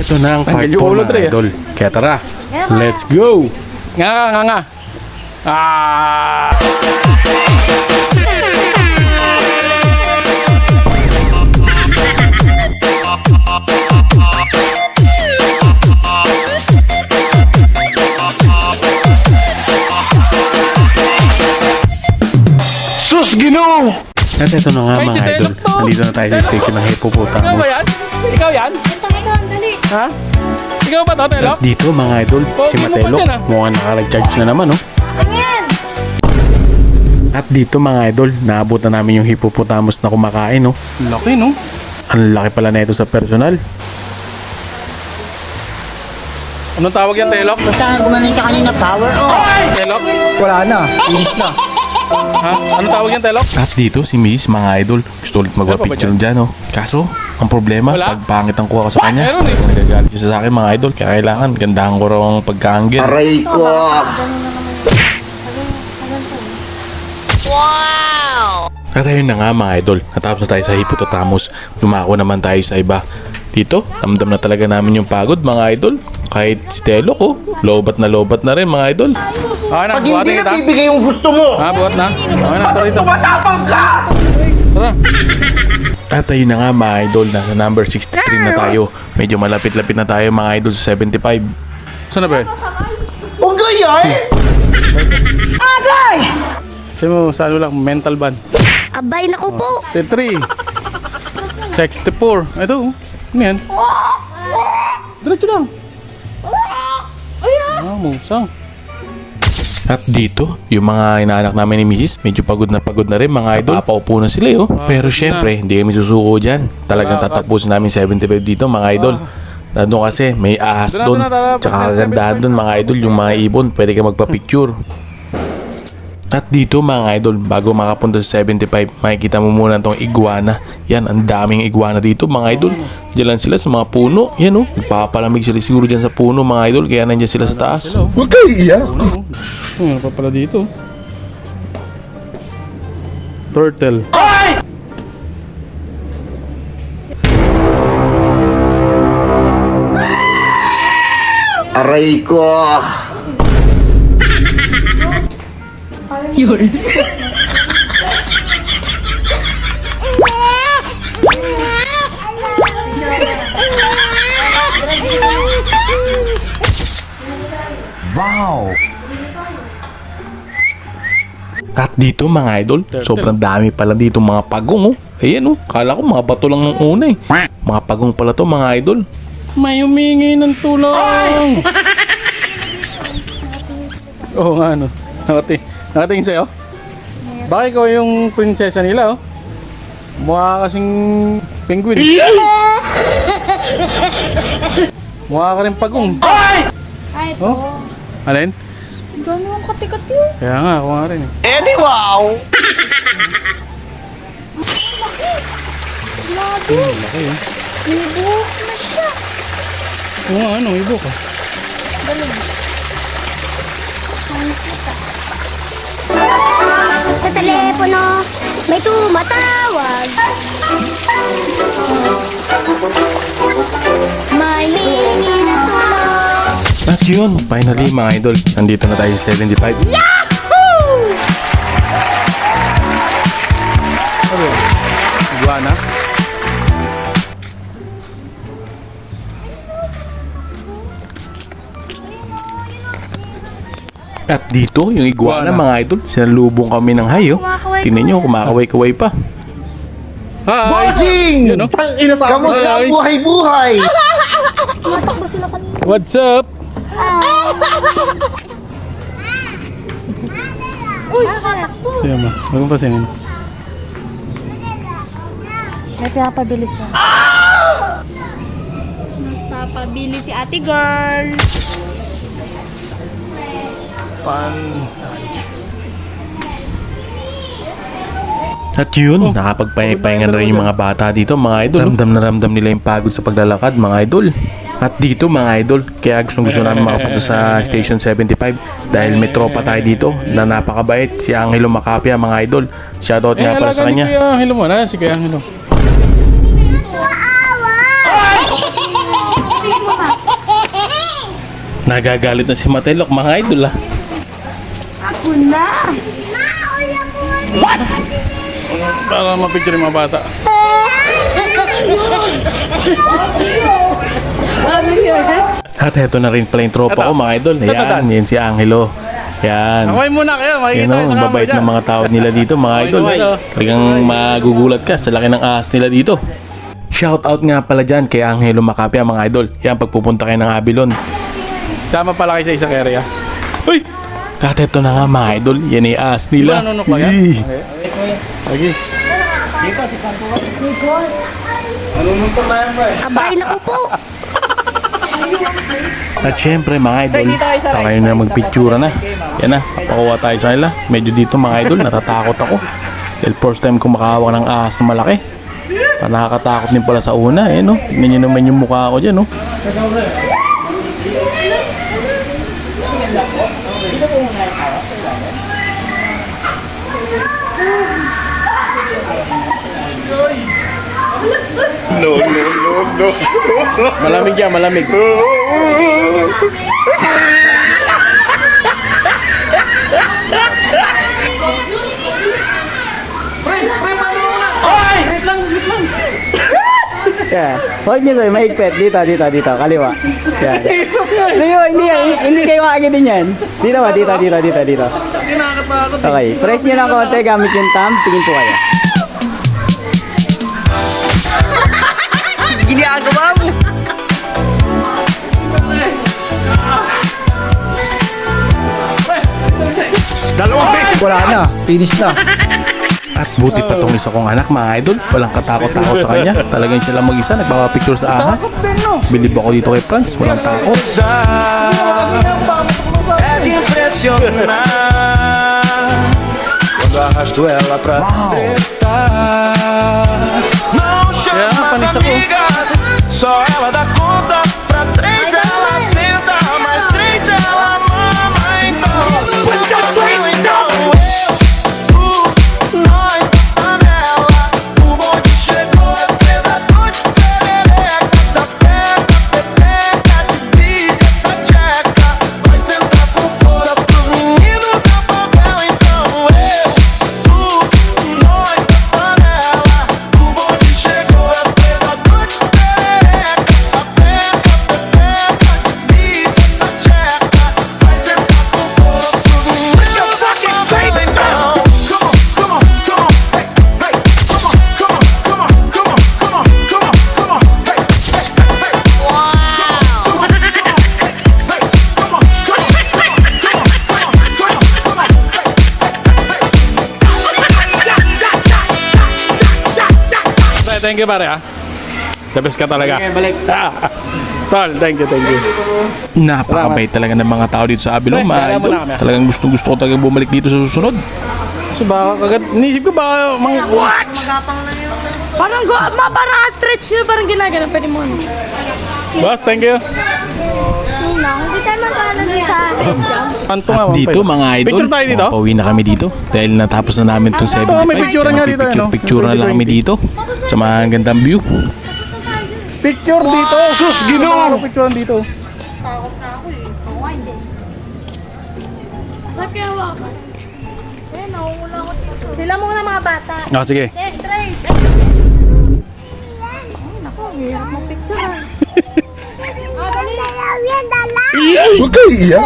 Ito na ang part Tanggal yung 4 ulo, mga Dre, idol. Kaya tara, let's go! Nga. Ah! Sus, Ginoo! At ito na nga Ay, mga si idol. Telok to. Nandito na tayo sa station ng Ikaw Hippopotamus. ba yan? Ikaw yan? Ito, dali. Ha? Ikaw ba to, Telok? At dito mga idol, Pogi si mo pa Matelok dyan, ah. mukhang nakalag-charge na naman oh. Tingin. At dito mga idol, naabot na namin yung hippopotamus na kumakain oh. Laki, no? Ang laki pala na ito sa personal. Anong tawag yan, Telok? Basta gumanin ka kanina, power on. Telok? Wala na. Inis na. Ha? Anong tawag yan, Telok? At dito si Miss mga idol, gusto ulit magpa-picture dyan oh. Kaso, ang problema, Wala. pag pangit ang kuha ko sa kanya, Meron eh. nagagalit siya sa akin mga idol. Kaya kailangan, gandahan ko raw ang pagka-angle. Aray ko! At ayun na nga mga idol, natapos na tayo sa hippopotamus, lumako naman tayo sa iba. Dito, ramdam na talaga namin yung pagod mga idol. Kahit si Telok oh, lobat na rin mga idol. Okay na, Pag hindi buhatin na kita. bibigay yung gusto mo, Ha, buhat na. Okay na, tara dito. tumatapang ka! Tara. At ayun na nga mga idol, nasa number 63 na tayo. Medyo malapit-lapit na tayo mga idol sa 75. Saan na ba yun? Huwag ganyan! Agay! Sabi mo, sa ano lang, mental ban. Abay, naku po. 63. 64. Ito, oh. Ano yan? Diretso lang. Ah, musang. At dito, yung mga inaanak namin ni Mrs. medyo pagod na rin mga idol. Papaupo na sila oh. Pero syempre, hindi kami susuko dyan. Talagang tatapusin namin 75 dito mga idol. Nandun kasi, may ahas doon. Tsaka kagandahan doon mga idol, yung mga ibon, pwede ka magpa-picture. At dito mga idol, bago makapunta sa 75, makikita mo muna tong iguana. Yan, ang daming iguana dito mga idol. Diyan lang sila sa mga puno. Yan oh, nagpapalamig sila siguro dyan sa puno mga idol. Kaya nandiyan sila sa taas. Huwag kayo iyak! Ano pa pala dito? Turtle. Aray ko! Wow! At dito mga idol, sobrang dami pala dito mga pagong oh. Ayan oh, kala ko mga bato lang ng una eh. Mga pagong pala to mga idol. May humingi ng tulong! Oo nga, ano. Nakatingin sa'yo? Baka ikaw yung prinsesa nila, oh. Mukha kasing penguin. Mukha ka rin pagong. Ay, ito. Oh? Alin? Ang dami yung kati-kati yun. Kaya nga, ako nga rin eh. Eh di wow! Grabe. Laki eh. May buhok na siya. Oo nga, ano, ibo ka. Sa telepono, may tumatawag. May hingi ng tulong. At yun, finally mga idol, nandito na tayo sa 75. Ano yun? Iguana? At dito, yung iguana mga idol, sinalubong kami ng hayo. Tingnan nyo, kumakaway-kaway pa. Hi! Bossing! Yun, no? Kamusta ang Ay. buhay-buhay? Tumatakbo sila kanina. What's up? Uy, nakatakbo. Siya ma, huwag mong pasinin. May pinapabili siya. Nagpapabili si ate girl. At yun, nakapagpahinga na rin yung mga bata dito mga idol. Ramdam na ramdam nila yung pagod sa paglalakad mga idol. At dito mga idol, kaya gusto namin makapunta sa Station 75 dahil may tropa tayo dito na napakabait, si Angelo Macapia mga idol. Shoutout nga pala sa kanya. Si Kuya Angelo mo na, si Kuya Angelo. Nagagalit na si Matelok, mga idol ah. Para mapicture yung mga bata. At eto na rin pala yung tropa ko, mga idol. Saan Ayan, yan si Angelo. Yan. Away muna kayo, Yan makikita o, kayo sa ang babait camera ng mga tao nila dito, mga idol. Talagang magugulat ka sa laki ng ahas nila dito. Shout out nga pala dyan kay Angelo Macapia, mga idol. Yan, pagpupunta kayo ng Abilon. Sama pala kayo sa isang area. Uy! At eto na nga, mga idol. Yan ay ahas Di ba nila. nanunok ba yan? Yee. Sige. Nanunok na yan, pre. Abay, naku po. At syempre mga idol, tayo na magpictura na. Yan na, pakuha tayo sa nila. Medyo dito mga idol, natatakot ako. Dahil first time ko makahawak ng ahas na malaki. Nakakatakot din pala sa una no. Tignan nyo naman yung mukha ko dyan no. Malamig yan, malamig. Yan. Huwag niyo sir, mahigpit. Dito. Kaliwa. Yan. Hindi kayo kakagitin yan. Dito. Okay. Press niyo lang konti gamit yung thumb. Tingin po kayo. Ginagawa mo. Wala na. Finish na. At buti pa tong isa kong anak mga idol. Walang katakot-takot sa kanya. Talagang siya lang mag-isa, nagpapapicture sa ahas. Bilib ako dito kay Franz, walang takot. É de impressionar quando arrasto ela pra tretar. Não chama as amigas, só ela dá conta. Pra três ela senta, mais três ela mama. Então, nós, panela. O bonde chegou, é predador de perereca. Essa pega, pepeca, divide essa tcheca. Vai sentar com força pros meninos da favela. Então nós, panela. O bonde chegou, é predador de perereca. Essa pega, pepeca, divide essa tcheca. Vai sentar com força pros meninos da favela. Então come on, hey, hey, come on, hey, Thank you pare ha. The best ka talaga. Balik. Tol, thank you. Napakabait talaga ng mga tao dito sa Abilon, Pre, mga kaya mo idol. na kami. Talagang gusto ko talaga bumalik dito sa susunod. So baka kagad, inisip ko baka what? Parang stretch yun, parang ginagano, pwede mo. Boss, thank you. Hindi tayo magkano dun sa Anto nga, At dito mga idol, Picture tayo dito. pauwi na kami dito. Dahil natapos na namin itong 75. Ito, may picture nga dito, ano? Picture na lang kami dito. Sa mga gandang view. Picture dito. Sus, Ginoo. Picture dito. Saan kaya wakan? Nauula ko dito. Sila muna mga bata. Ah, sige. Try. Naku, hirap mo picture. Dali lang. Huwag kayo iyak.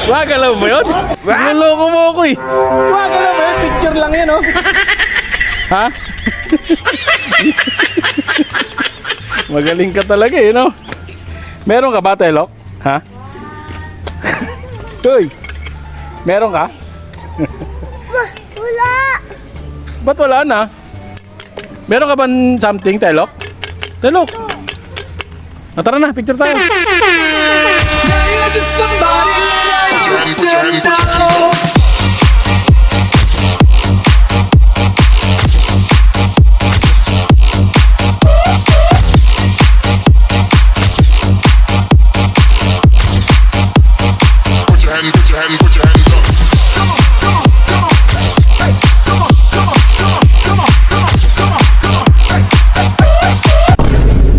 Wagalaw mo yun? Niloko mo ako eh. Wagalaw mo yun? Picture lang yan oh. Ha? Magaling ka talaga eh no? Meron ka ba Telok? Ha? Uy! Meron ka? Wala. Ba't wala na? Meron ka ba something Telok? Telok! Tara na, picture tayo.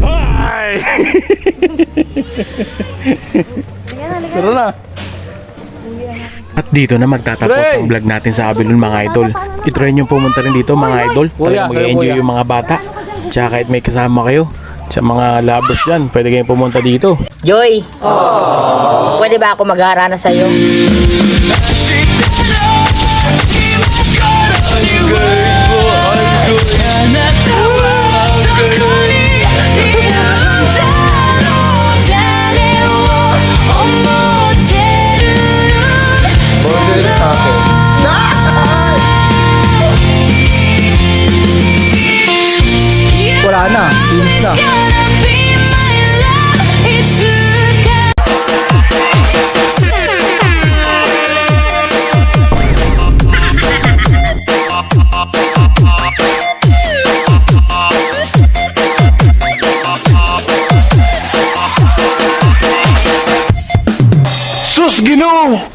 Bye! Tara na. At dito na magtatapos Pre! ang vlog natin sa Abilon mga idol. I-try nyo pumunta rin dito mga idol. Kuya, Talagang mag-enjoy kuya. yung mga bata. Tsaka kahit may kasama kayo. Sa mga lovers dyan, pwede kayong pumunta dito. Joy, pwede ba ako mag-aarana sa'yo? Wala na. Finish na. Sus, Ginoo!